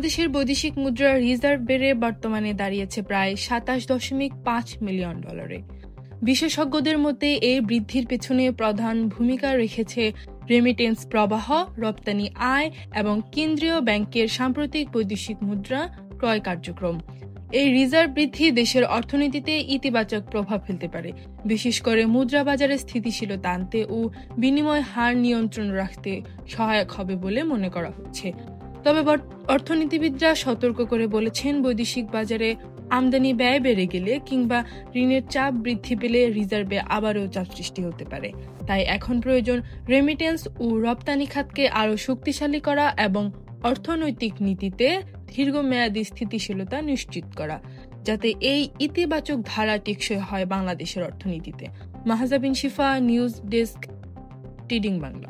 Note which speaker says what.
Speaker 1: বাংলাদেশের বৈদেশিক মুদ্রার রিজার্ভ বেড়ে বর্তমানে দাঁড়িয়েছে প্রায় ২৭.৫ মিলিয়ন ডলারে। বিশেষজ্ঞদের মতে এই বৃদ্ধির পেছনে প্রধান ভূমিকা রেখেছে রেমিটেন্স প্রবাহ, রপ্তানি আয় এবং কেন্দ্রীয় ব্যাংকের সাম্প্রতিক বৈদেশিক মুদ্রা ক্রয় কার্যক্রম। এই রিজার্ভ বৃদ্ধি দেশের অর্থনীতিতে ইতিবাচক প্রভাব ফেলতে পারে, বিশেষ করে মুদ্রা বাজারে স্থিতিশীলতা আনতে ও বিনিময় হার নিয়ন্ত্রণ রাখতে সহায়ক হবে বলে মনে করা হচ্ছে। তবে অর্থনীতিবিদরা সতর্ক করে বলেছেন, বৈদেশিক বাজারে আমদানি ব্যয় বেড়ে গেলে কিংবা ঋণের চাপ বৃদ্ধি পেলে রিজার্ভে আবারও চাপ সৃষ্টি হতে পারে। তাই এখন প্রয়োজন রেমিটেন্স ও রপ্তানি খাতকে আরও শক্তিশালী করা এবং অর্থনৈতিক নীতিতে দীর্ঘমেয়াদী স্থিতিশীলতা নিশ্চিত করা, যাতে এই ইতিবাচক ধারা টেকসই হয় বাংলাদেশের অর্থনীতিতে। মাহজাবিন শিফা, নিউজ ডেস্ক, টিডিং বাংলা।